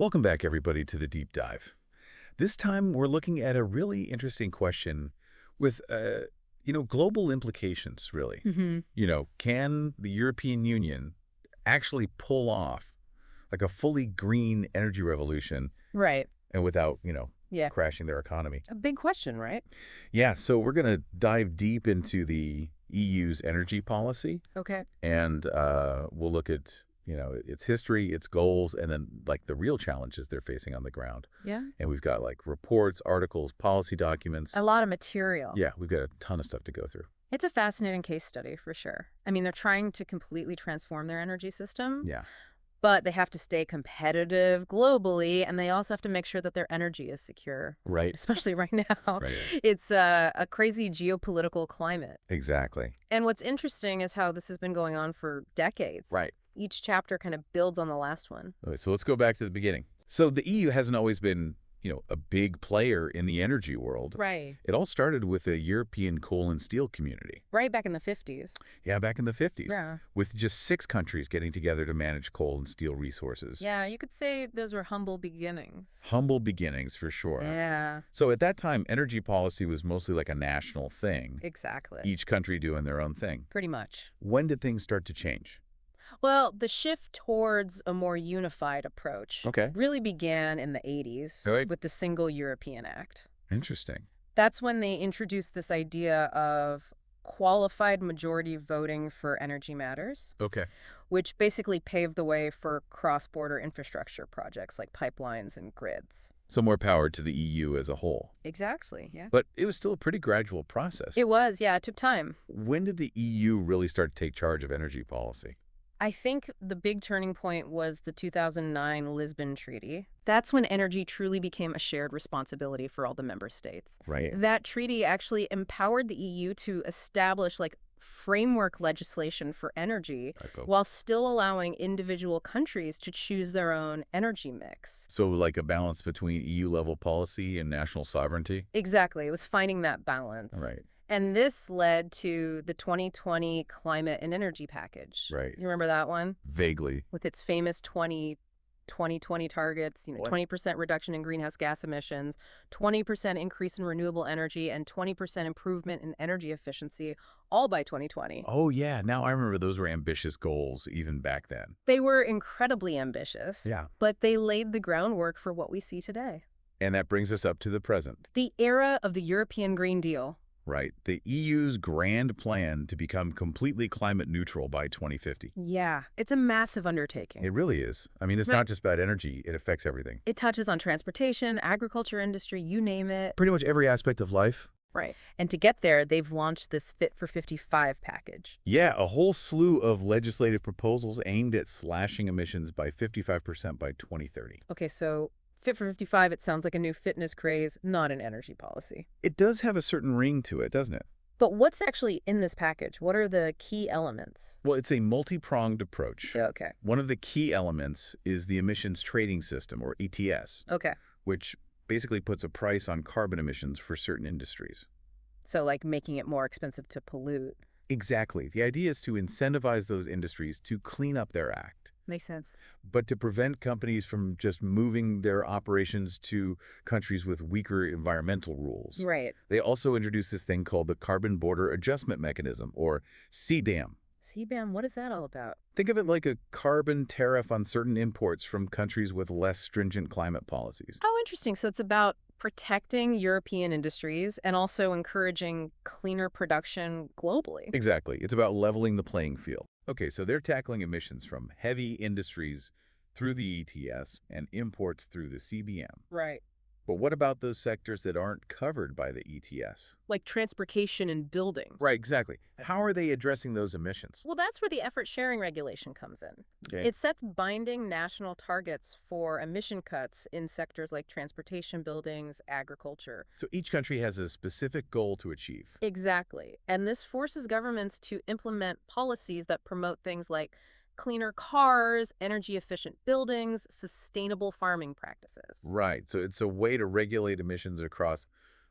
Welcome back, everybody, to the deep dive. This time, we're looking at a really interesting question with, global implications, really. Hmm. Can the European Union actually pull off like a fully green energy revolution Right. and without, Yeah. crashing their economy? A big question, right? Yeah, so we're going to dive deep into the EU's energy policy, Okay. and we'll look at, its history, its goals, and then like the real challenges they're facing on the ground. Yeah. And we've got like reports, articles, policy A documents. lot of material. Yeah, we've got a ton of stuff to go through. It's a fascinating case study for sure. I mean, they're trying to completely transform their energy system, Yeah, but they have to stay competitive globally, and they also have to make sure that their energy is secure, right, especially right now. right. It's a crazy geopolitical climate. Exactly. And what's interesting is how this has been going on for decades. Right. Each chapter kind of builds on the last one. Okay, so let's go back to the beginning. So the EU hasn't always been, a big player in the energy world. Right. It all started with the European coal and steel community. Right back in the 50s. Yeah, back in the 50s, Yeah. with just 6 countries getting together to manage coal and steel resources. Yeah, you could say those were humble beginnings. Humble beginnings for sure. Yeah, So at that time, energy policy was mostly like a national thing, exactly. each country doing their own thing. Pretty much. When did things start to change? Well, the shift towards a more unified approach Okay. really began in the 80s Right. with the Single European Act. Interesting. That's when they introduced this idea of qualified majority voting for energy matters, Okay. which basically paved the way for cross-border infrastructure projects like pipelines and grids. So more power to the EU as a whole. Exactly, yeah. But it was still a pretty gradual process. It was, yeah, it took time. When did the EU really start to take charge of energy policy? I think the big turning point was the 2009 Lisbon Treaty. That's when energy truly became a shared responsibility for all the member states. Right. That treaty actually empowered the EU to establish framework legislation for energy Typo. while still allowing individual countries to choose their own energy mix. So like a balance between EU level policy and national sovereignty? Exactly. It was finding that balance. Right. And this led to the 2020 Climate and Energy Package. Right. You remember that one? Vaguely. With its famous 2020 targets, What? 20% reduction in greenhouse gas emissions, 20% increase in renewable energy, and 20% improvement in energy efficiency, all by 2020. Oh, yeah. Now I remember those were ambitious goals even back then. They were incredibly ambitious, Yeah. but they laid the groundwork for what we see today. And that brings us up to the present. The era of the European Green Deal. Right. The EU's grand plan to become completely climate neutral by 2050. Yeah, it's a massive undertaking. It really is. I mean, it's Right. not just about energy. It affects everything. It touches on transportation, agriculture industry, you name it. Pretty much every aspect of life. Right. And to get there, they've launched this Fit for 55 package. Yeah, a whole slew of legislative proposals aimed at slashing emissions by 55% by 2030. Okay, so Fit for 55, it sounds like a new fitness craze, not an energy policy. It does have a certain ring to it, doesn't it? But what's actually in this package? What are the key elements? Well, it's a multi-pronged approach. Yeah, okay. One of the key elements is the emissions trading system, or ETS, Okay. which basically puts a price on carbon emissions for certain industries. So making it more expensive to pollute. Exactly. The idea is to incentivize those industries to clean up their act, Makes sense. but to prevent companies from just moving their operations to countries with weaker environmental rules. Right. They also introduced this thing called the Carbon Border Adjustment Mechanism, or CBAM. CBAM, what is that all about? Think of it like a carbon tariff on certain imports from countries with less stringent climate policies. Oh, interesting. So it's about protecting European industries and also encouraging cleaner production globally. Exactly. It's about leveling the playing field. Okay, so they're tackling emissions from heavy industries through the ETS and imports through the CBM. Right. But what about those sectors that aren't covered by the ETS? Like transportation and buildings. Right, exactly. How are they addressing those emissions? Well, that's where the effort sharing regulation comes in. Okay. It sets binding national targets for emission cuts in sectors like transportation, buildings, agriculture. So each country has a specific goal to achieve. Exactly. And this forces governments to implement policies that promote things like cleaner cars, energy-efficient buildings, sustainable farming practices. Right. So it's a way to regulate emissions across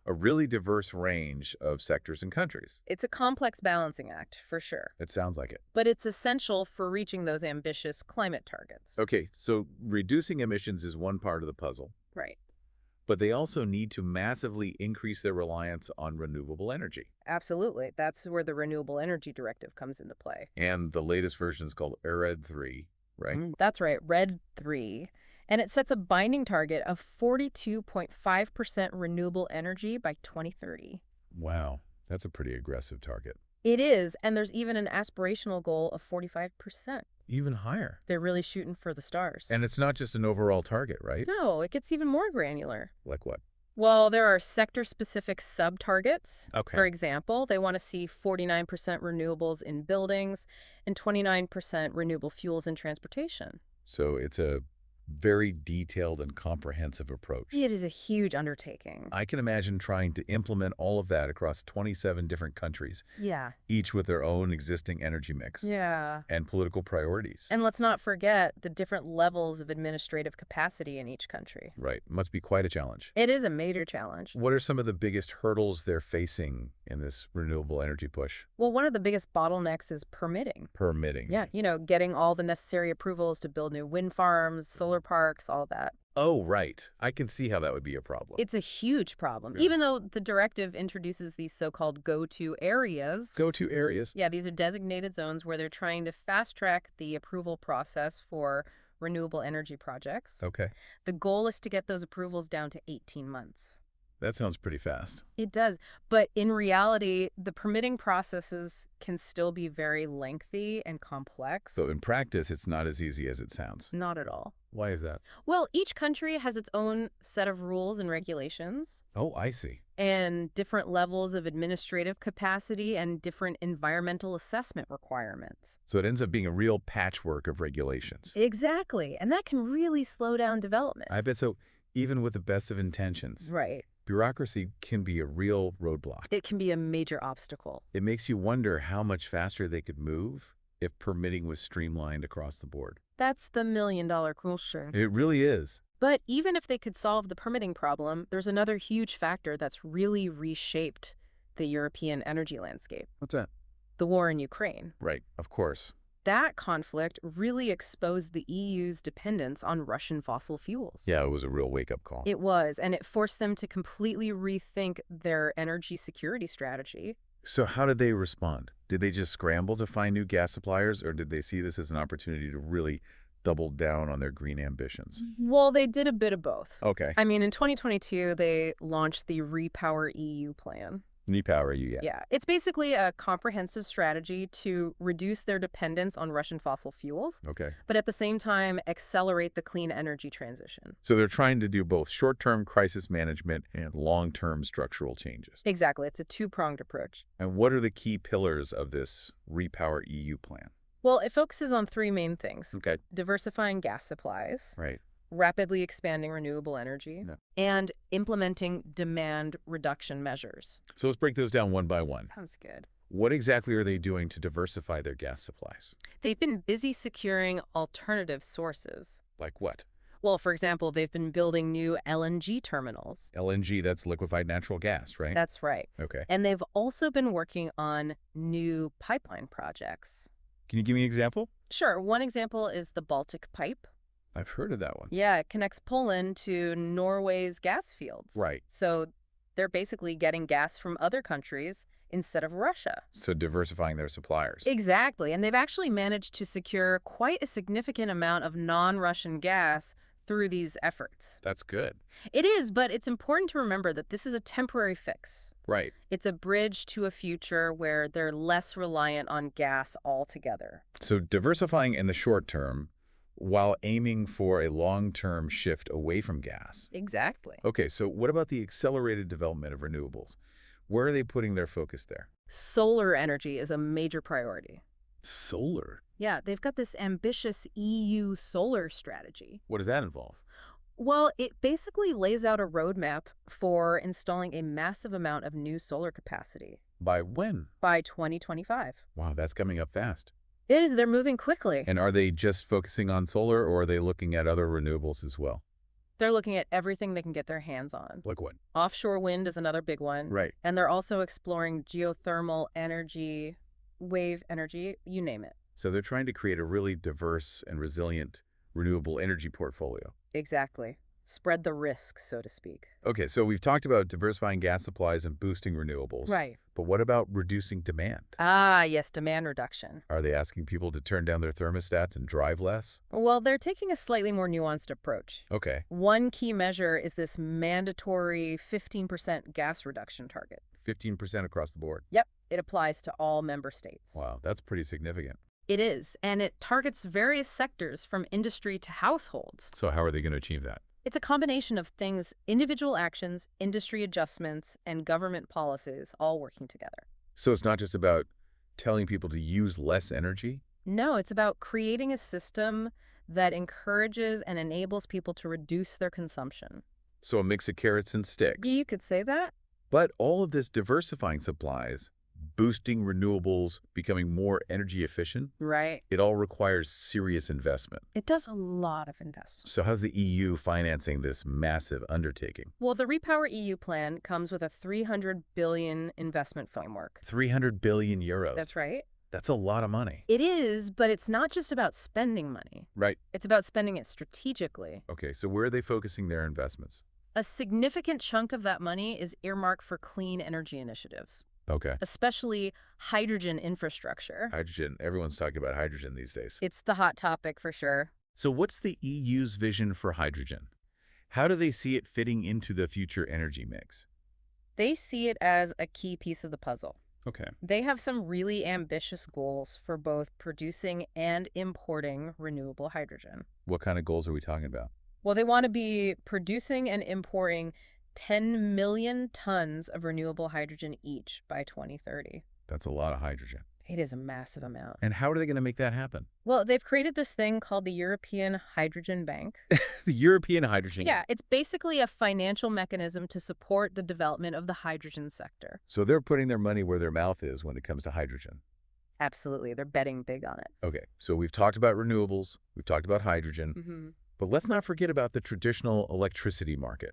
a really diverse range of sectors and countries. It's a complex balancing act, for sure. It sounds like it. But it's essential for reaching those ambitious climate targets. Okay, so reducing emissions is one part of the puzzle, Right. but they also need to massively increase their reliance on renewable energy. Absolutely. That's where the Renewable Energy Directive comes into play. And the latest version is called ERED 3, right? That's right, RED 3. And it sets a binding target of 42.5% renewable energy by 2030. Wow, that's a pretty aggressive target. It is, and there's even an aspirational goal of 45%. Even higher. They're really shooting for the stars. And it's not just an overall target, right? No, it gets even more granular. Like what? Well, there are sector-specific sub-targets. Okay. For example, they want to see 49% renewables in buildings and 29% renewable fuels in transportation. So it's a very detailed and comprehensive approach. It is a huge undertaking. I can imagine trying to implement all of that across 27 different countries, Yeah. each with their own existing energy mix Yeah. and political priorities. And let's not forget the different levels of administrative capacity in each country. Right. Must be quite a challenge. It is a major challenge. What are some of the biggest hurdles they're facing in this renewable energy push? Well, one of the biggest bottlenecks is permitting. Permitting. Yeah, getting all the necessary approvals to build new wind farms, solar parks, all of that. Oh, right. I can see how that would be a problem. It's a huge problem. Yeah. Even though the directive introduces these so-called go-to areas. Go-to areas. Yeah, these are designated zones where they're trying to fast-track the approval process for renewable energy projects. Okay. The goal is to get those approvals down to 18 months. That sounds pretty fast. It does. But in reality, the permitting processes can still be very lengthy and complex. So in practice, it's not as easy as it sounds. Not at all. Why is that? Well, each country has its own set of rules and regulations, Oh, I see. and different levels of administrative capacity and different environmental assessment requirements. So it ends up being a real patchwork of regulations. Exactly. And that can really slow down development. I bet so. Even with the best of intentions, Right. bureaucracy can be a real roadblock. It can be a major obstacle. It makes you wonder how much faster they could move if permitting was streamlined across the board. That's the million-dollar question. It really is. But even if they could solve the permitting problem, there's another huge factor that's really reshaped the European energy landscape. What's that? The war in Ukraine. Right, of course. That conflict really exposed the EU's dependence on Russian fossil fuels. Yeah, it was a real wake-up call. It was, and it forced them to completely rethink their energy security strategy. So how did they respond? Did they just scramble to find new gas suppliers, or did they see this as an opportunity to really double down on their green ambitions? Well, they did a bit of both. Okay. I mean, in 2022, they launched the Repower EU plan. Repower you, yeah. Yeah, it's basically a comprehensive strategy to reduce their dependence on Russian fossil fuels, Okay. but at the same time, accelerate the clean energy transition. So they're trying to do both short-term crisis management and long-term structural changes. Exactly. It's a two-pronged approach. And what are the key pillars of this Repower EU plan? Well, it focuses on three main things. Okay. Diversifying gas supplies, Right. rapidly expanding renewable energy, Yeah. and implementing demand reduction measures. So let's break those down one by one. Sounds good. What exactly are they doing to diversify their gas supplies? They've been busy securing alternative sources. Like what? Well, for example, they've been building new LNG terminals. LNG, that's liquefied natural gas, right? That's right. Okay. And they've also been working on new pipeline projects. Can you give me an example? Sure, one example is the Baltic Pipe. I've heard of that one. Yeah, it connects Poland to Norway's gas fields. Right. So they're basically getting gas from other countries instead of Russia. So diversifying their suppliers. Exactly. And they've actually managed to secure quite a significant amount of non-Russian gas through these efforts. That's good. It is, but it's important to remember that this is a temporary fix. Right. It's a bridge to a future where they're less reliant on gas altogether. So diversifying in the short term while aiming for a long-term shift away from gas. Exactly. Okay, so what about the accelerated development of renewables? Where are they putting their focus there? Solar energy is a major priority. Solar? Yeah, they've got this ambitious EU solar strategy. What does that involve? Well, it basically lays out a roadmap for installing a massive amount of new solar capacity By when? by 2025. Wow, that's coming up fast. It is, they're moving quickly. And are they just focusing on solar, or are they looking at other renewables as well? They're looking at everything they can get their hands on. Like what? Offshore wind is another big one. Right. And they're also exploring geothermal energy, wave energy, you name it. So they're trying to create a really diverse and resilient renewable energy portfolio. Exactly. Spread the risk, so to speak. Okay, so we've talked about diversifying gas supplies and boosting renewables. Right. But what about reducing demand? Ah, yes, demand reduction. Are they asking people to turn down their thermostats and drive less? Well, they're taking a slightly more nuanced approach. Okay, One key measure is this mandatory 15% gas reduction target. 15% across the board. Yep, it applies to all member states. Wow, that's pretty significant. It is, and it targets various sectors from industry to households. So how are they going to achieve that? It's a combination of things, individual actions, industry adjustments, and government policies all working together. So it's not just about telling people to use less energy? No, it's about creating a system that encourages and enables people to reduce their consumption. So a mix of carrots and sticks. You could say that. But all of this diversifying supplies, boosting renewables, becoming more energy efficient, Right. it all requires serious investment. It does a lot of investment. So how's the EU financing this massive undertaking? Well, the Repower EU plan comes with a 300 billion investment framework. 300 billion euros. That's right. That's a lot of money. It is, but it's not just about spending money. Right. It's about spending it strategically. Okay, so where are they focusing their investments? A significant chunk of that money is earmarked for clean energy initiatives, Okay. especially hydrogen infrastructure. Hydrogen. Everyone's talking about hydrogen these days. It's the hot topic for sure. So what's the EU's vision for hydrogen? How do they see it fitting into the future energy mix? They see it as a key piece of the puzzle. Okay. They have some really ambitious goals for both producing and importing renewable hydrogen. What kind of goals are we talking about? Well, they want to be producing and importing 10 million tons of renewable hydrogen each by 2030. That's a lot of hydrogen. It is a massive amount. And how are they going to make that happen? Well, they've created this thing called the European Hydrogen Bank. The European hydrogen. Yeah, it's basically a financial mechanism to support the development of the hydrogen sector. So they're putting their money where their mouth is when it comes to hydrogen. Absolutely. They're betting big on it. Okay, so we've talked about renewables, we've talked about hydrogen, Mm-hmm. but let's not forget about the traditional electricity market.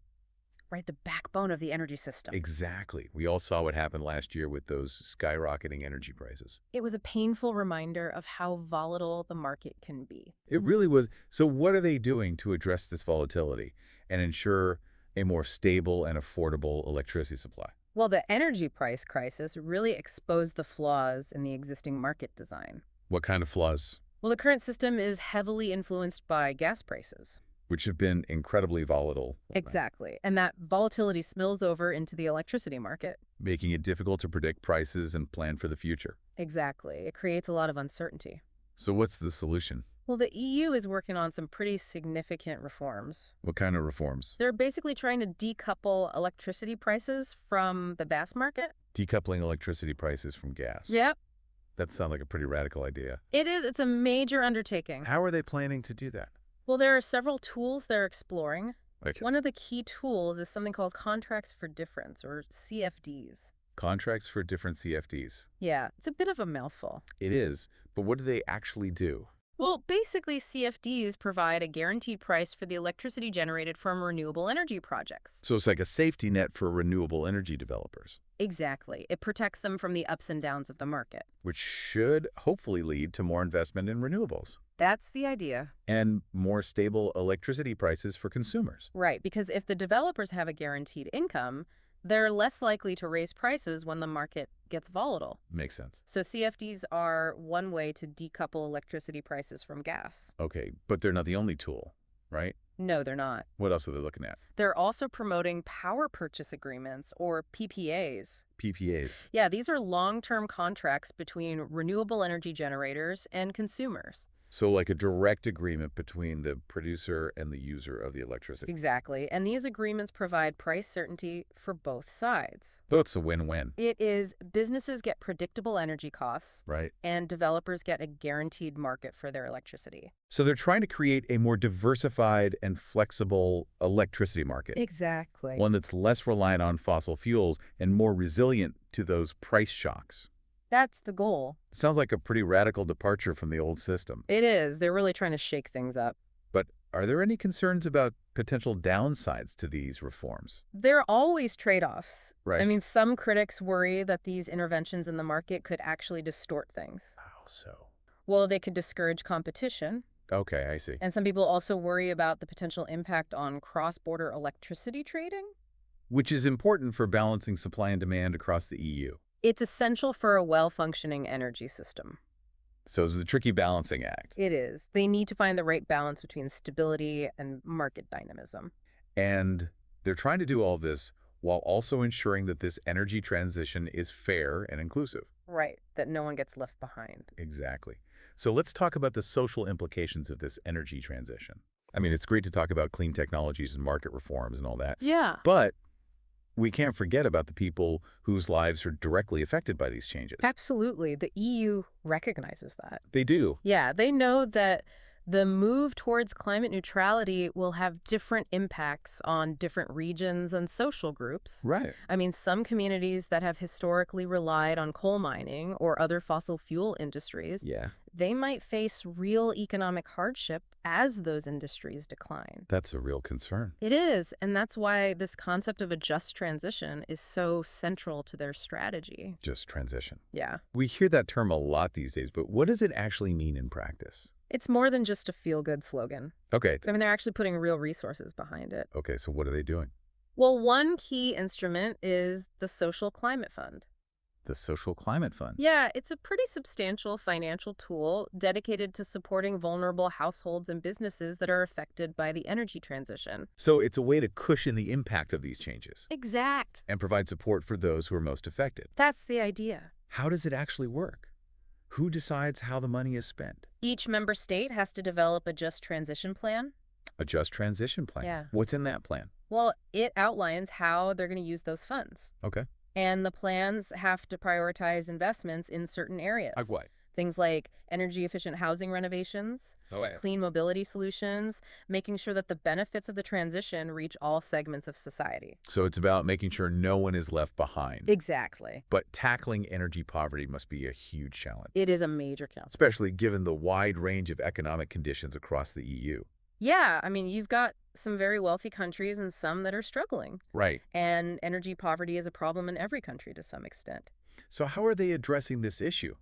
Right, the backbone of the energy system. Exactly. We all saw what happened last year with those skyrocketing energy prices. It was a painful reminder of how volatile the market can be. It really was. So what are they doing to address this volatility and ensure a more stable and affordable electricity supply? Well, the energy price crisis really exposed the flaws in the existing market design. What kind of flaws? Well, the current system is heavily influenced by gas prices. Which have been incredibly volatile. Exactly. And that volatility spills over into the electricity market. Making it difficult to predict prices and plan for the future. Exactly. It creates a lot of uncertainty. So what's the solution? Well, the EU is working on some pretty significant reforms. What kind of reforms? They're basically trying to decouple electricity prices from the gas market. Decoupling electricity prices from gas. Yep. That sounds like a pretty radical idea. It is. It's a major undertaking. How are they planning to do that? Well, there are several tools they're exploring. Like One of the key tools is something called contracts for difference, or CFDs. contracts for different CFDs. Yeah, it's a bit of a mouthful. It is, but what do they actually do? Well, basically, CFDs provide a guaranteed price for the electricity generated from renewable energy projects. So it's like a safety net for renewable energy developers, Exactly. It protects them from the ups and downs of the market. which should hopefully lead to more investment in renewables That's the idea. and more stable electricity prices for consumers. Right, because if the developers have a guaranteed income, they're less likely to raise prices when the market gets volatile. Makes sense. So CFDs are one way to decouple electricity prices from gas. Okay, but they're not the only tool, right? No, they're not. What else are they looking at? They're also promoting power purchase agreements, or PPAs. PPAs. Yeah, these are long-term contracts between renewable energy generators and consumers. So like a direct agreement between the producer and the user of the electricity. Exactly. And these agreements provide price certainty for both sides. So it's a win-win, It is businesses get predictable energy costs, right? and developers get a guaranteed market for their electricity. So they're trying to create a more diversified and flexible electricity market. Exactly. One that's less reliant on fossil fuels and more resilient to those price shocks. That's the goal. Sounds like a pretty radical departure from the old system. It is. They're really trying to shake things up. But are there any concerns about potential downsides to these reforms? There are always trade-offs. I Right. mean, some critics worry that these interventions in the market could actually distort things. How so? Well, they could discourage competition. Okay, I see. And some people also worry about the potential impact on cross-border electricity trading. Which is important for balancing supply and demand across the EU. It's essential for a well-functioning energy system. So it's a tricky balancing act. It is. They need to find the right balance between stability and market dynamism. And they're trying to do all this while also ensuring that this energy transition is fair and inclusive. Right, that no one gets left behind. Exactly. So let's talk about the social implications of this energy transition. I mean, it's great to talk about clean technologies and market reforms and all that, Yeah. but we can't forget about the people whose lives are directly affected by these changes. Absolutely. The EU recognizes that. They do. Yeah, they know that the move towards climate neutrality will have different impacts on different regions and social groups. Right. I mean, some communities that have historically relied on coal mining or other fossil fuel industries, Yeah. they might face real economic hardship as those industries decline. That's a real concern. It is, and that's why this concept of a just transition is so central to their strategy. Just transition. Yeah. We hear that term a lot these days, but what does it actually mean in practice? It's more than just a feel-good slogan. Okay. I mean, they're actually putting real resources behind it. Okay, so what are they doing? Well, one key instrument is the Social Climate Fund. The Social Climate Fund. Yeah, it's a pretty substantial financial tool dedicated to supporting vulnerable households and businesses that are affected by the energy transition. So it's a way to cushion the impact of these changes Exact. and provide support for those who are most affected. That's the idea. How does it actually work? Who decides how the money is spent? Each member state has to develop a just transition plan. A just transition plan. Yeah. What's in that plan? Well, it outlines how they're going to use those funds. Okay. And the plans have to prioritize investments in certain areas. Like what? Things like energy-efficient housing renovations, Oh, yeah. clean mobility solutions, making sure that the benefits of the transition reach all segments of society. So it's about making sure no one is left behind. Exactly. But tackling energy poverty must be a huge challenge, It is a major challenge. especially given the wide range of economic conditions across the EU. Yeah, I mean, you've got some very wealthy countries and some that are struggling. Right. And energy poverty is a problem in every country to some extent. So how are they addressing this issue?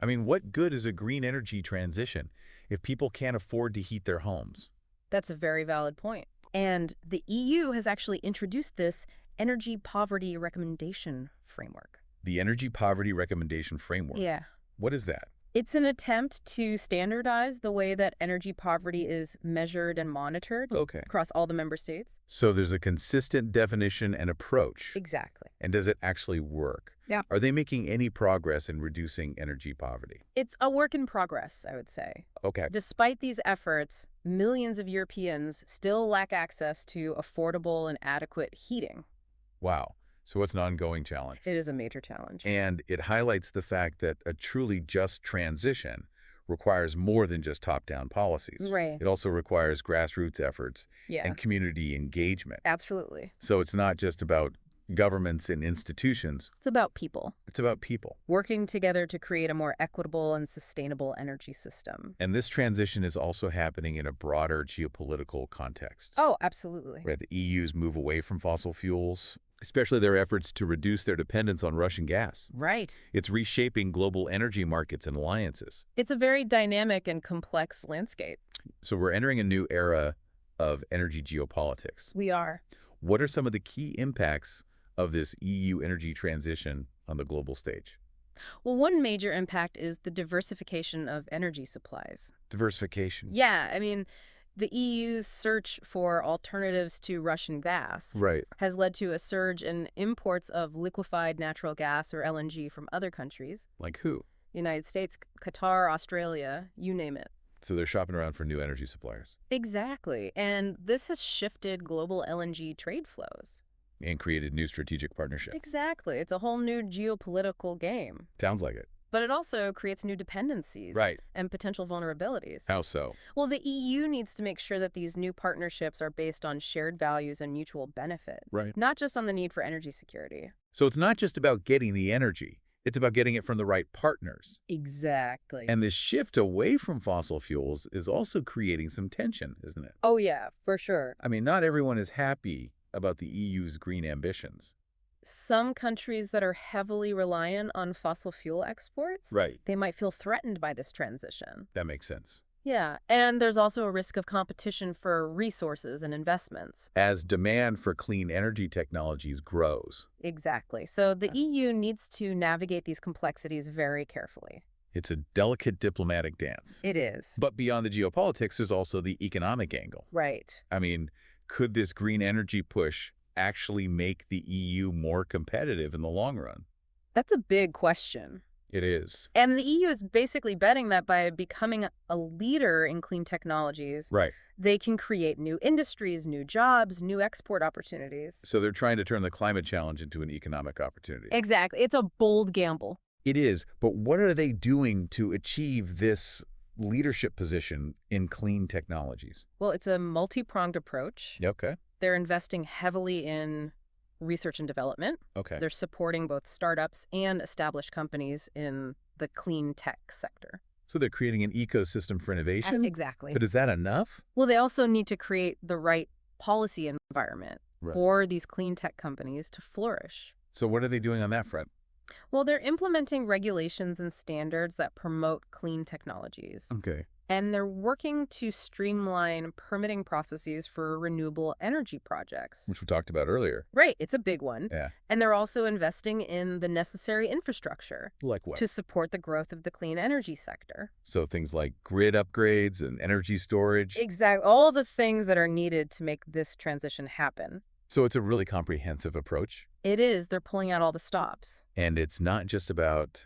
I mean, what good is a green energy transition if people can't afford to heat their homes? That's a very valid point. And the EU has actually introduced this energy poverty recommendation framework. The Energy Poverty Recommendation Framework. Yeah. What is that? It's an attempt to standardize the way that energy poverty is measured and monitored Okay. across all the member states. So there's a consistent definition and approach. Exactly. And does it actually work? Yeah. Are they making any progress in reducing energy poverty? It's a work in progress, I would say. Okay. Despite these efforts, millions of Europeans still lack access to affordable and adequate heating. Wow. So it's an ongoing challenge. It is a major challenge. And it highlights the fact that a truly just transition requires more than just top-down policies. Right. It also requires grassroots efforts Yeah, and community engagement. absolutely. So it's not just about governments and institutions. It's about people It's about people. working together to create a more equitable and sustainable energy system. And this transition is also happening in a broader geopolitical context. Oh, absolutely. Where the EU's move away from fossil fuels, especially their efforts to reduce their dependence on Russian gas. Right. It's reshaping global energy markets and alliances. It's a very dynamic and complex landscape. So we're entering a new era of energy geopolitics. We are. What are some of the key impacts of this EU energy transition on the global stage? Well, one major impact is the diversification of energy supplies. Diversification. Yeah, I mean, the EU's search for alternatives to Russian gas Right. has led to a surge in imports of liquefied natural gas or LNG from other countries. Like who? United States, Qatar, Australia, you name it. So they're shopping around for new energy suppliers Exactly. And this has shifted global LNG trade flows. and created new strategic partnerships. Exactly. It's a whole new geopolitical game. Sounds like it. But it also creates new dependencies Right. and potential vulnerabilities. How so? Well, the EU needs to make sure that these new partnerships are based on shared values and mutual benefit, Right. not just on the need for energy security. So it's not just about getting the energy. It's about getting it from the right partners. Exactly. And this shift away from fossil fuels is also creating some tension, isn't it? Oh, yeah, for sure. I mean, not everyone is happy about the EU's green ambitions. Some countries that are heavily reliant on fossil fuel exports, Right. they might feel threatened by this transition. That makes sense. Yeah, and there's also a risk of competition for resources and investments. As demand for clean energy technologies grows, Exactly. So the EU needs to navigate these complexities very carefully. it's a delicate diplomatic dance. It is. But beyond the geopolitics, there's also the economic angle. Right. I mean, could this green energy push actually make the EU more competitive in the long run? That's a big question. It is. And the EU is basically betting that by becoming a leader in clean technologies, Right. they can create new industries, new jobs, new export opportunities. So they're trying to turn the climate challenge into an economic opportunity. Exactly. It's a bold gamble. It is. But what are they doing to achieve this leadership position in clean technologies? Well, it's a multi-pronged approach. Okay. They're investing heavily in research and development. Okay. They're supporting both startups and established companies in the clean tech sector. So they're creating an ecosystem for innovation? Exactly. But is that enough? Well, they also need to create the right policy environment Right. for these clean tech companies to flourish. So what are they doing on that front? Well, they're implementing regulations and standards that promote clean technologies. Okay. And they're working to streamline permitting processes for renewable energy projects. Which we talked about earlier. Right, it's a big one. Yeah. And they're also investing in the necessary infrastructure Like what? to support the growth of the clean energy sector. So things like grid upgrades and energy storage. Exactly. All the things that are needed to make this transition happen. So it's a really comprehensive approach. It is. They're pulling out all the stops. And it's not just about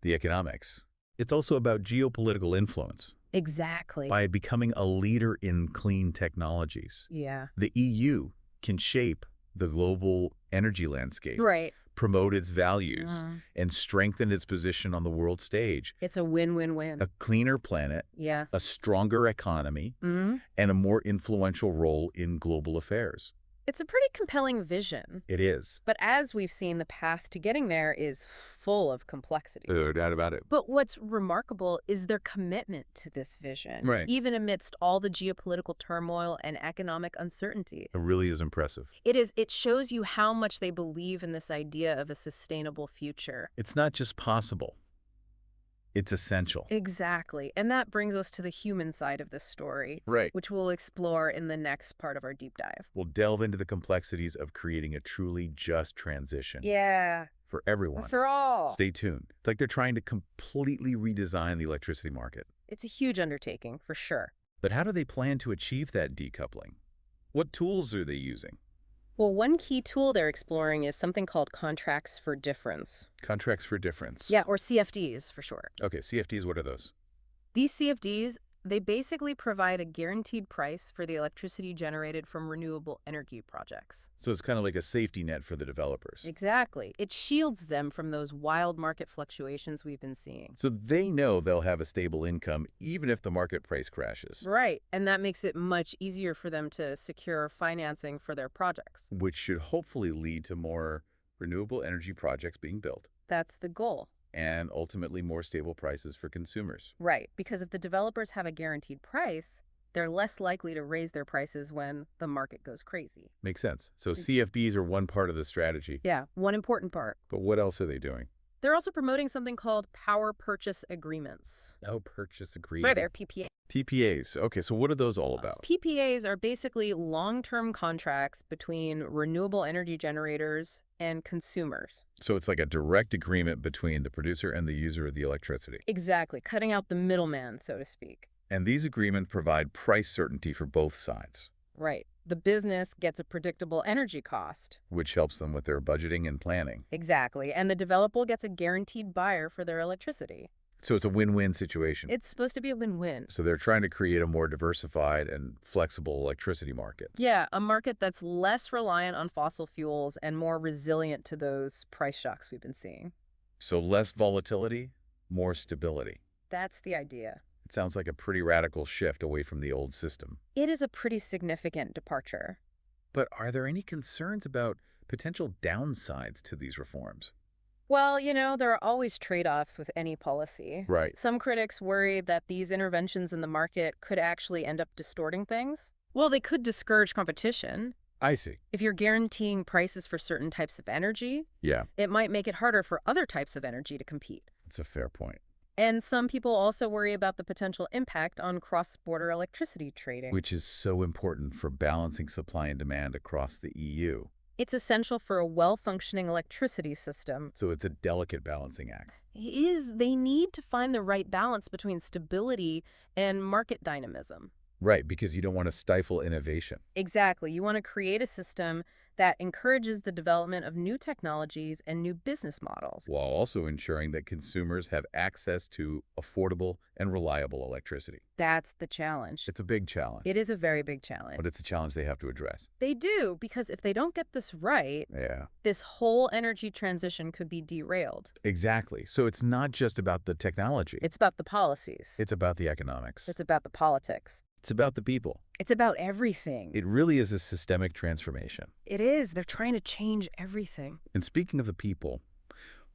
the economics. It's also about geopolitical influence. Exactly. By becoming a leader in clean technologies, Yeah. the EU can shape the global energy landscape, Right. promote its values, and strengthen its position on the world stage. It's a win-win-win. A cleaner planet, Yeah. a stronger economy, hmm and a more influential role in global affairs. It's a pretty compelling vision. It is. But as we've seen, the path to getting there is full of complexity. No doubt about it. But what's remarkable is their commitment to this vision, Right. even amidst all the geopolitical turmoil and economic uncertainty. It really is impressive. It shows you how much they believe in this idea of a sustainable future. It's not just possible. It's essential. Exactly. And that brings us to the human side of this story, Right. which we'll explore in the next part of our deep dive. We'll delve into the complexities of creating a truly just transition Yeah. for everyone. Sir all. Stay tuned. It's like they're trying to completely redesign the electricity market. It's a huge undertaking, for sure. But how do they plan to achieve that decoupling? What tools are they using? Well, one key tool they're exploring is something called contracts for difference. Contracts for difference. Yeah, or CFDs for short. Okay, CFDs, what are those? These CFDs, they basically provide a guaranteed price for the electricity generated from renewable energy projects. So it's kind of like a safety net for the developers. Exactly. It shields them from those wild market fluctuations we've been seeing. So they know they'll have a stable income even if the market price crashes. Right. And that makes it much easier for them to secure financing for their projects. Which should hopefully lead to more renewable energy projects being built That's the goal. and ultimately more stable prices for consumers. Right. Because if the developers have a guaranteed price, they're less likely to raise their prices when the market goes crazy. Makes sense. So CFDs are one part of the strategy. Yeah, one important part. But what else are they doing? They're also promoting something called power purchase agreements. No purchase agreement. Right there, PPA. PPAs. Okay, so what are those all about? PPAs are basically long-term contracts between renewable energy generators and consumers. So it's like a direct agreement between the producer and the user of the electricity. Exactly, cutting out the middleman, so to speak. And these agreements provide price certainty for both sides, Right. The business gets a predictable energy cost. which helps them with their budgeting and planning. Exactly. And the developer gets a guaranteed buyer for their electricity. So it's a win-win situation. It's supposed to be a win-win. So they're trying to create a more diversified and flexible electricity market. Yeah, a market that's less reliant on fossil fuels and more resilient to those price shocks we've been seeing. So less volatility, more stability. That's the idea. It sounds like a pretty radical shift away from the old system. It is a pretty significant departure. But are there any concerns about potential downsides to these reforms? Well, there are always trade-offs with any policy. Right. Some critics worry that these interventions in the market could actually end up distorting things. Well, they could discourage competition. I see. If you're guaranteeing prices for certain types of energy, Yeah, it might make it harder for other types of energy to compete. that's a fair point. And some people also worry about the potential impact on cross-border electricity trading. Which is so important for balancing supply and demand across the EU. It's essential for a well-functioning electricity system. So it's a delicate balancing act. They need to find the right balance between stability and market dynamism. Right, because you don't want to stifle innovation. Exactly. You want to create a system that encourages the development of new technologies and new business models. While also ensuring that consumers have access to affordable and reliable electricity. That's the challenge. It's a big challenge, It is a very big challenge. but it's a challenge they have to address. They do, because if they don't get this right, Yeah, this whole energy transition could be derailed. exactly. So it's not just about the technology. It's about the policies. It's about the economics. It's about the politics. It's about the people. It's about everything. It really is a systemic transformation. It is. They're trying to change everything. And speaking of the people,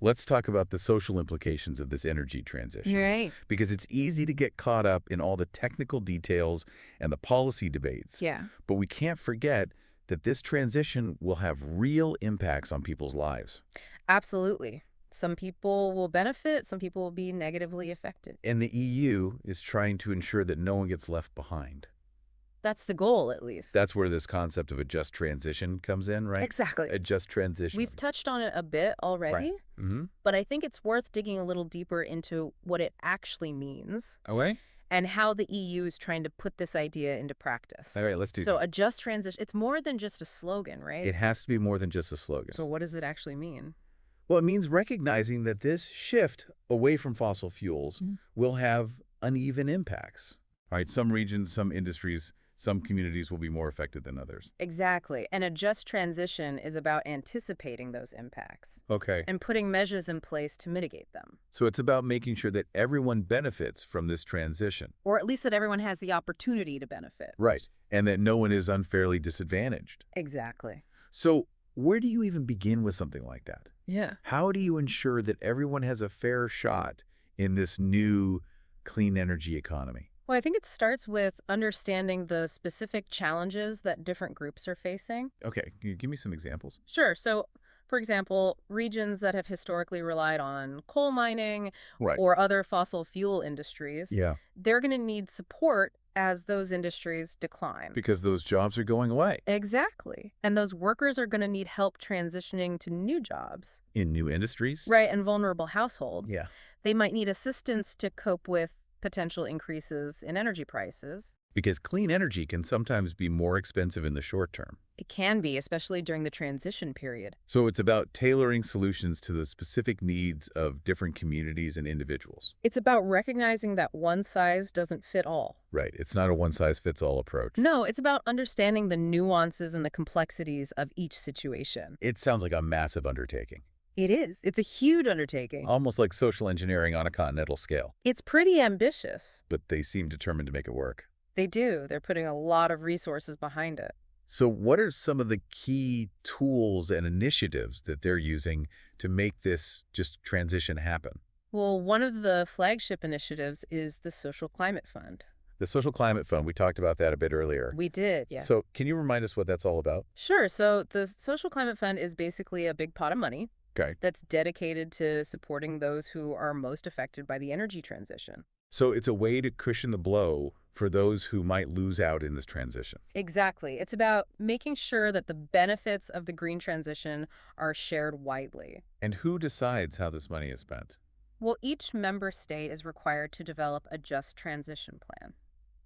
let's talk about the social implications of this energy transition. Right. Because it's easy to get caught up in all the technical details and the policy debates. Yeah. But we can't forget that this transition will have real impacts on people's lives. Absolutely. Some people will benefit, some people will be negatively affected. And the EU is trying to ensure that no one gets left behind. That's the goal, at least. That's where this concept of a just transition comes in, right? Exactly. A just transition. We've touched on it a bit already, Mm-hmm. but I think it's worth digging a little deeper into what it actually means Okay. and how the EU is trying to put this idea into practice. All right, let's do So that. a just transition, it's more than just a slogan, right? It has to be more than just a slogan. So what does it actually mean? Well, it means recognizing that this shift away from fossil fuels Mhm. will have uneven impacts. All right, some regions, some industries, some communities will be more affected than others. Exactly. And a just transition is about anticipating those impacts Okay. and putting measures in place to mitigate them, So it's about making sure that everyone benefits from this transition. or at least that everyone has the opportunity to benefit. Right. And that no one is unfairly disadvantaged. Exactly. So where do you even begin with something like that? Yeah. How do you ensure that everyone has a fair shot in this new clean energy economy? Well, I think it starts with understanding the specific challenges that different groups are facing. Okay, can you give me some examples? Sure. So, for example, regions that have historically relied on coal mining Right. or other fossil fuel industries, Yeah. they're going to need support as those industries decline. Because those jobs are going away Exactly. And those workers are going to need help transitioning to new jobs. in new industries. Right. And vulnerable households. Yeah. They might need assistance to cope with potential increases in energy prices. Because clean energy can sometimes be more expensive in the short term. It can be, especially during the transition period. So it's about tailoring solutions to the specific needs of different communities and individuals. It's about recognizing that one size doesn't fit all. Right. It's not a one-size-fits-all approach. No, it's about understanding the nuances and the complexities of each situation. It sounds like a massive undertaking. It is. It's a huge undertaking. Almost like social engineering on a continental scale. It's pretty ambitious. But they seem determined to make it work. They do. They're putting a lot of resources behind it. So what are some of the key tools and initiatives that they're using to make this just transition happen? Well, one of the flagship initiatives is the Social Climate Fund. The Social Climate Fund, we talked about that a bit earlier. We did, yeah. So can you remind us what that's all about? Sure. So the Social Climate Fund is basically a big pot of money Okay. that's dedicated to supporting those who are most affected by the energy transition. So it's a way to cushion the blow for those who might lose out in this transition. Exactly. It's about making sure that the benefits of the green transition are shared widely. And who decides how this money is spent? Well, each member state is required to develop a just transition plan.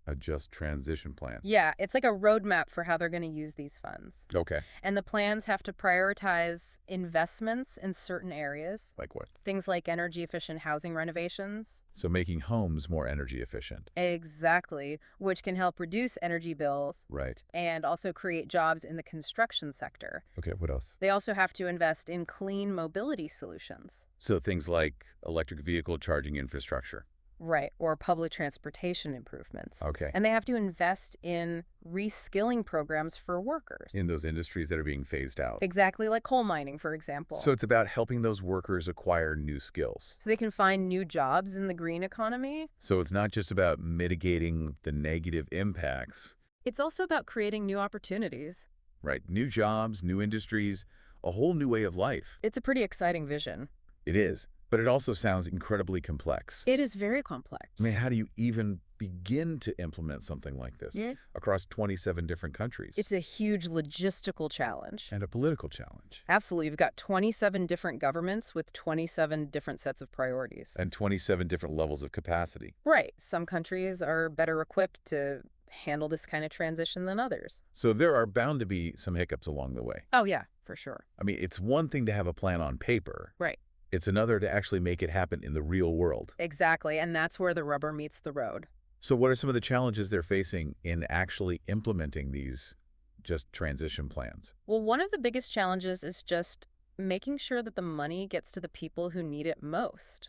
A just transition plan. Yeah, it's like a roadmap for how they're going to use these funds. Okay. And the plans have to prioritize investments in certain areas, Like what? things like energy efficient housing renovations. So making homes more energy efficient. Exactly, which can help reduce energy bills Right. and also create jobs in the construction sector. Okay, what else? They also have to invest in clean mobility solutions. So things like electric vehicle charging infrastructure. Right, or public transportation improvements. Okay. And they have to invest in reskilling programs for workers. In those industries that are being phased out. Exactly like coal mining, for So example. it's about helping those workers acquire new skills. So they can find new jobs in the green economy. So it's not just about mitigating the negative impacts, It's also about creating new opportunities. right? New jobs, new industries, a whole new way of life. It's a pretty exciting vision. It is, but it also sounds incredibly complex. It is very I mean, complex. how do you even begin to implement something like this Yeah. across 27 different countries? It's a huge logistical challenge. And a political challenge. Absolutely. You've got 27 different governments with 27 different sets of priorities. And 27 different levels of capacity. Right. Some countries are better equipped to handle this kind of transition than others. So there are bound to be some hiccups along the way. Oh, yeah, for sure. I mean, it's one thing to have a plan on paper. Right. It's another to actually make it happen in the real world. Exactly. And that's where the rubber meets the road. So what are some of the challenges they're facing in actually implementing these just transition plans? Well, one of the biggest challenges is just making sure that the money gets to the people who need it most.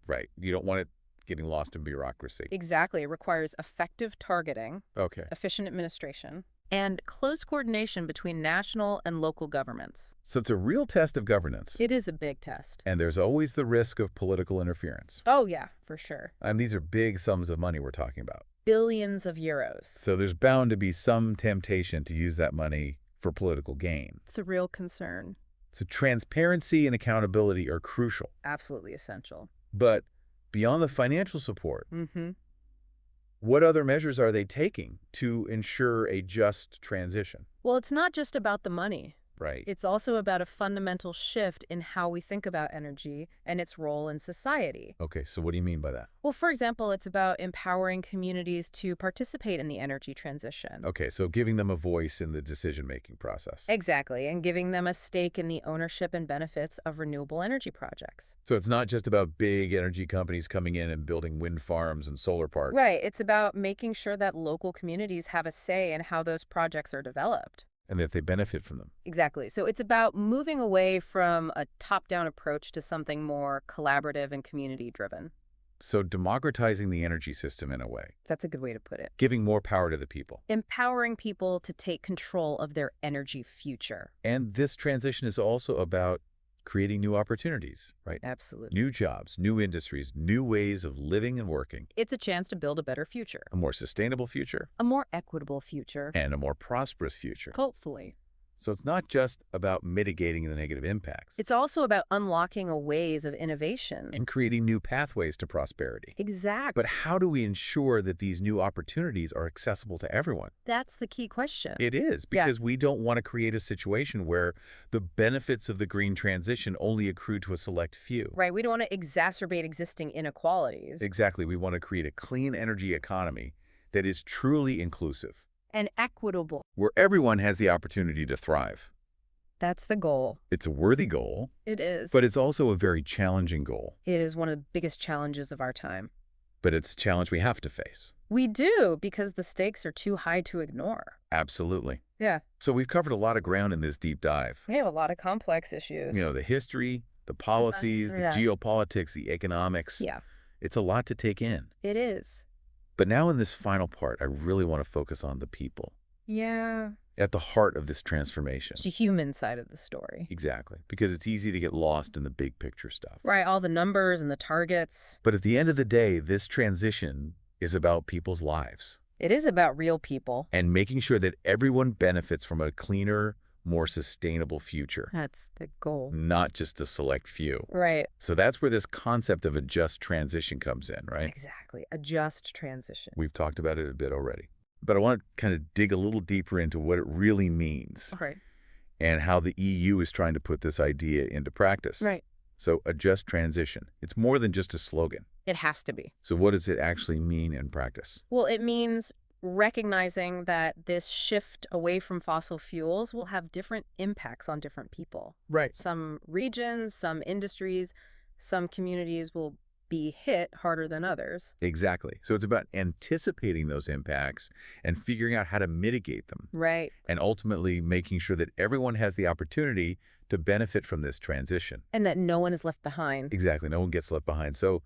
Right. You don't want it getting lost in bureaucracy. Exactly. It requires effective targeting, Okay. efficient administration, and close coordination between national and local governments. So it's a real test of governance. It is a big test. And there's always the risk of political interference. Oh, yeah, for sure. And these are big sums of money we're talking about. Billions of euros. So there's bound to be some temptation to use that money for political gain. It's a real concern. So transparency and accountability are crucial. Absolutely essential. But beyond the financial support, Mm-hmm. what other measures are they taking to ensure a just transition? Well, it's not just about the money. Right. It's also about a fundamental shift in how we think about energy and its role in society. Okay, so what do you mean by that? Well, for example, it's about empowering communities to participate in the energy transition. Okay, so giving them a voice in the decision-making process. Exactly, and giving them a stake in the ownership and benefits of renewable energy projects. So it's not just about big energy companies coming in and building wind farms and solar parks. Right, it's about making sure that local communities have a say in how those projects are developed. And that they benefit from them. Exactly. So it's about moving away from a top-down approach to something more collaborative and community-driven. So democratizing the energy system in a way, That's a good way to put it. giving more power to the people. Empowering people to take control of their energy future. And this transition is also about creating new opportunities, right? Absolutely. New jobs, new industries, new ways of living and working, It's a chance to build a better future, a more sustainable future, a more equitable future, and a more prosperous future. hopefully. So it's not just about mitigating the negative impacts. It's also about unlocking ways of innovation. And creating new pathways to prosperity. Exactly. But how do we ensure that these new opportunities are accessible to everyone? That's the key question. It is, Yeah. because we don't want to create a situation where the benefits of the green transition only accrue to a select few. Right. We don't want to exacerbate existing inequalities. Exactly. We want to create a clean energy economy that is truly inclusive, And equitable. where everyone has the opportunity to thrive. That's the goal. It's a worthy goal, It is. but it's also a very challenging goal. It is one of the biggest challenges of our time. But it's a challenge we have to face. We do, because the stakes are too high to ignore. Absolutely. Yeah. So we've covered a lot of ground in this deep dive. We have a lot of complex issues. You know, the history, the policies, the Yeah. geopolitics, the economics. Yeah, It's a lot to take in. it is. But now in this final part, I really want to focus on the people Yeah. at the heart of this transformation. It's the human side of the story. Exactly, because it's easy to get lost in the big picture stuff. Right, all the numbers and the targets. But at the end of the day, this transition is about people's lives It is about real people. and making sure that everyone benefits from a cleaner, more sustainable future, That's the goal. not just a select few. Right. So that's where this concept of a just transition comes in, right? Exactly. A just transition. We've talked about it a bit already. But I want to kind of dig a little deeper into what it really means Right. and how the EU is trying to put this idea into practice. Right. So a just transition. It's more than just a slogan. It has to be. So what does it actually mean in practice? Well, it means recognizing that this shift away from fossil fuels will have different impacts on different people. Right. Some regions, some industries, some communities will be hit harder than others. Exactly. So it's about anticipating those impacts and figuring out how to mitigate them Right. and ultimately making sure that everyone has the opportunity to benefit from this transition. And that no one is left behind. Exactly. No one gets left behind. So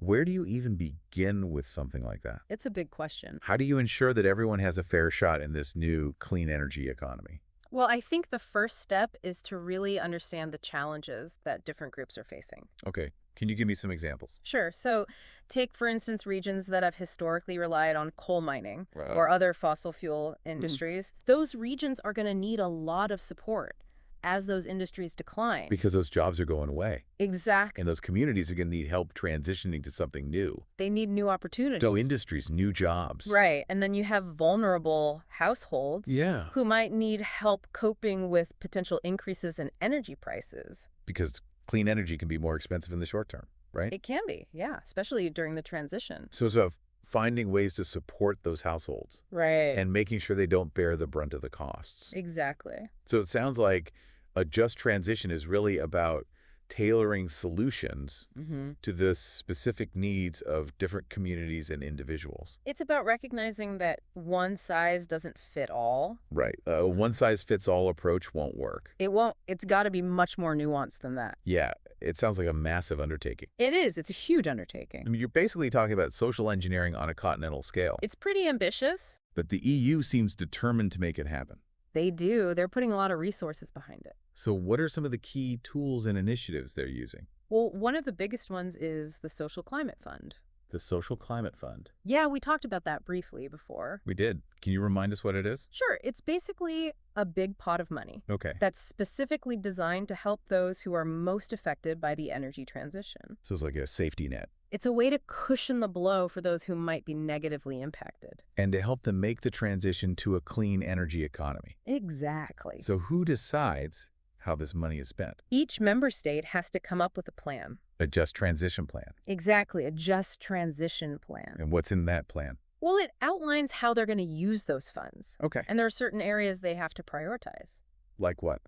Where do you even begin with something like that? It's a big question. How do you ensure that everyone has a fair shot in this new clean energy economy? Well, I think the first step is to really understand the challenges that different groups are facing. Okay. Can you give me some examples? Sure. So, take, for instance, regions that have historically relied on coal mining Right. or other fossil fuel Mhm. industries. Those regions are going to need a lot of support as those industries decline. Because those jobs are going away, Exactly. and those communities are going to need help transitioning to something new. They need new So opportunities. industries, new jobs. Right. And then you have vulnerable households Yeah. who might need help coping with potential increases in energy prices. Because clean energy can be more expensive in the short term, right? It can be, yeah, especially during the transition. So finding ways to support those households Right. and making sure they don't bear the brunt of the costs. Exactly. So it sounds like a just transition is really about tailoring solutions Hmm. to the specific needs of different communities and individuals. It's about recognizing that one size doesn't fit all. Right. A one-size-fits-all approach won't work. It won't, it's got to be much more nuanced than that. Yeah, it sounds like a massive undertaking. It is. It's a huge I undertaking. mean, you're basically talking about social engineering on a continental scale. It's pretty ambitious. But the EU seems determined to make it happen. They do. They're putting a lot of resources behind it. So what are some of the key tools and initiatives they're using? Well, one of the biggest ones is the Social Climate Fund. The Social Climate Fund. Yeah, we talked about that briefly before. We did. Can you remind us what it is? Sure, it's basically a big pot of money Okay. that's specifically designed to help those who are most affected by the energy transition. So it's like a safety net. It's a way to cushion the blow for those who might be negatively impacted. And to help them make the transition to a clean energy economy. Exactly. So who decides how this money is spent? Each member state has to come up with a plan. A just transition plan. Exactly, a just transition plan. And what's in that plan? Well, it outlines how they're going to use those funds. Okay. And there are certain areas they have to prioritize. Like what?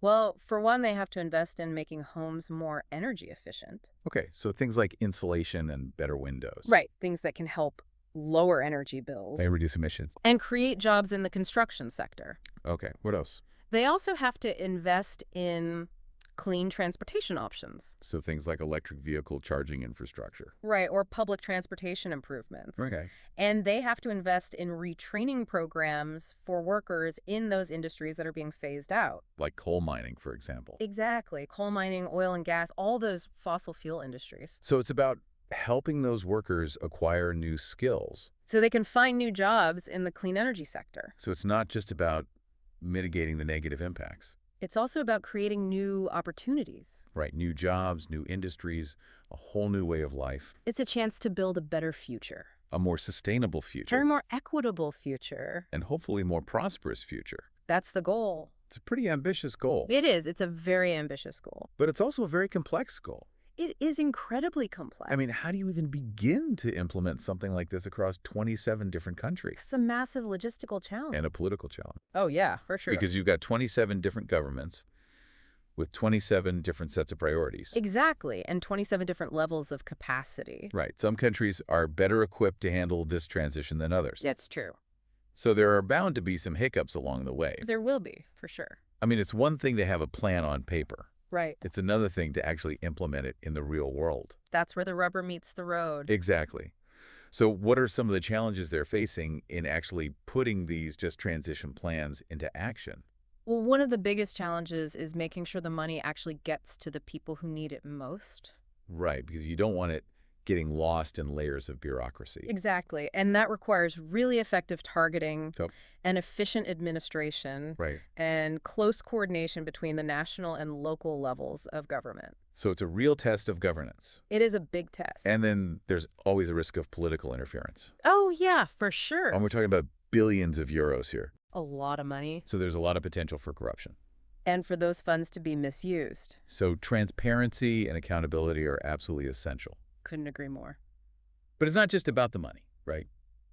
Well, for one, they have to invest in making homes more energy efficient. Okay, so things like insulation and better windows. Right, things that can help lower energy bills They reduce emissions. and create jobs in the construction sector. Okay, what else? They also have to invest in clean transportation options. So things like electric vehicle charging infrastructure. Right, or public transportation improvements. Okay. And they have to invest in retraining programs for workers in those industries that are being phased out. Like coal mining, for example. Exactly. Coal mining, oil and gas, all those fossil fuel industries. So it's about helping those workers acquire new skills. So they can find new jobs in the clean energy sector. So it's not just about mitigating the negative impacts. It's also about creating new opportunities. Right, new jobs, new industries, a whole new way of life, It's a chance to build a better future, a more sustainable a future, more equitable future. and hopefully more prosperous future. That's the goal. It's a pretty ambitious goal, It is. It's a very ambitious goal. but it's also a very complex goal. It is incredibly complex. I mean, how do you even begin to implement something like this across 27 different countries? It's a massive logistical challenge. And a political challenge. Oh, yeah, for sure. Because you've got 27 different governments with 27 different sets of priorities. Exactly, and 27 different levels of capacity. Right. Some countries are better equipped to handle this transition than others. That's true. So there are bound to be some hiccups along the way. There will be, for sure. I mean, it's one thing to have a plan on paper. Right. It's another thing to actually implement it in the real world. That's where the rubber meets the road. Exactly. So what are some of the challenges they're facing in actually putting these just transition plans into action? Well, one of the biggest challenges is making sure the money actually gets to the people who need it most. Right, because you don't want it getting lost in layers of bureaucracy. Exactly. And that requires really effective targeting Yep. and efficient administration Right. and close coordination between the national and local levels of government. So it's a real test of governance. It is a big test. And then there's always a risk of political interference. oh, yeah, for sure. And we're talking about billions of euros here. A lot of money. So there's a lot of potential for corruption. And for those funds to be misused. So transparency and accountability are absolutely essential. Couldn't agree more. But it's not just about the money, right?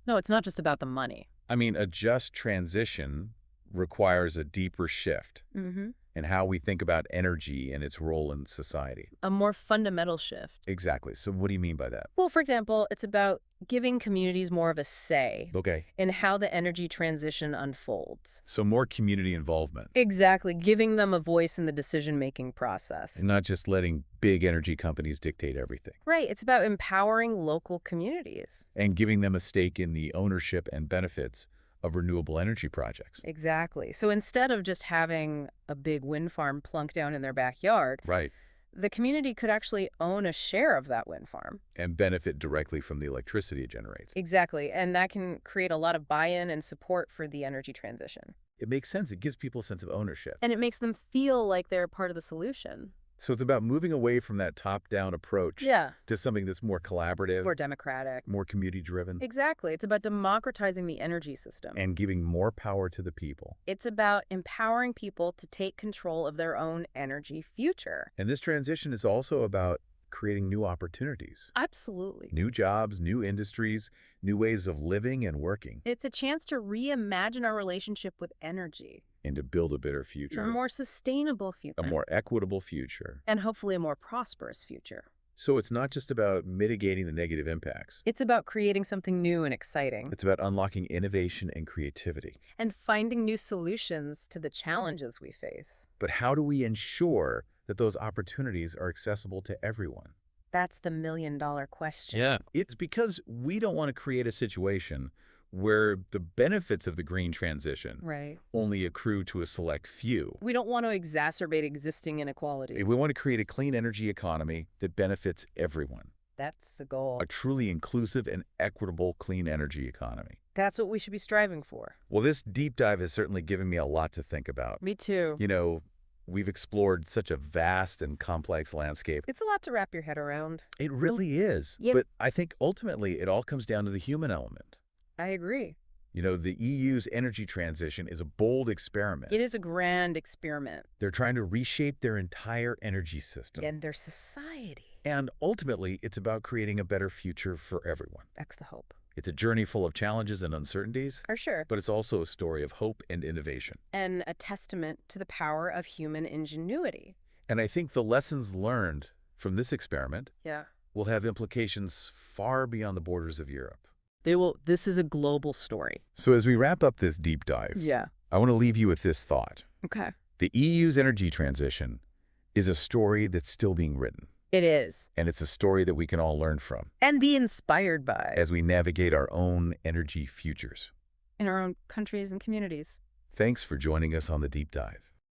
No, it's not just about the money. I mean, a just transition requires a deeper shift. Mm-hmm. and how we think about energy and its role in society. A more fundamental shift. Exactly. So what do you mean by that? Well, for example, it's about giving communities more of a say Okay. in how the energy transition unfolds. So more community involvement. Exactly, giving them a voice in the decision-making process. And not just letting big energy companies dictate everything. Right, it's about empowering local communities. And giving them a stake in the ownership and benefits of renewable energy projects. Exactly. So instead of just having a big wind farm plunk down in their backyard, Right. the community could actually own a share of that wind farm. And benefit directly from the electricity it generates. Exactly, and that can create a lot of buy-in and support for the energy transition. It makes sense. It gives people a sense of ownership. And it makes them feel like they're part of the solution. So it's about moving away from that top-down approach Yeah. to something that's more collaborative, More democratic. more community-driven, Exactly. It's about democratizing the energy system. and giving more power to the people. It's about empowering people to take control of their own energy future. And this transition is also about creating new opportunities, Absolutely. new jobs, new industries, new ways of living and working, It's a chance to reimagine our relationship with energy. and to build a better future, A more sustainable future. a more equitable future. And hopefully a more prosperous future. So it's not just about mitigating the negative impacts. It's about creating something new and exciting. It's about unlocking innovation and creativity. And finding new solutions to the challenges we face. But how do we ensure that those opportunities are accessible to everyone? That's the million-dollar question. Yeah. It's because we don't want to create a situation where the benefits of the green transition Right. only accrue to a select few. We don't want to exacerbate existing inequality. We want to create a clean energy economy that benefits everyone. That's the goal. A truly inclusive and equitable clean energy economy. That's what we should be striving for. Well, this deep dive has certainly given me a lot to think about. Me too. You know, we've explored such a vast and complex landscape. It's a lot to wrap your head around. It really is. Yep. But I think ultimately it all comes down to the human element. I agree. You know, the EU's energy transition is a bold experiment. It is a grand experiment. They're trying to reshape their entire energy system. And their society. And ultimately, it's about creating a better future for everyone. That's the hope. It's a journey full of challenges and uncertainties, For sure. but it's also a story of hope and innovation. And a testament to the power of human ingenuity. And I think the lessons learned from this experiment Yeah. will have implications far beyond the borders of Europe. This is a global story. So as we wrap up this deep dive, Yeah. I want to leave you with this thought. Okay. The EU's energy transition is a story that's still being written, It is. and it's a story that we can all learn from And be inspired by. as we navigate our own energy futures. In our own countries and communities. Thanks for joining us on the deep dive.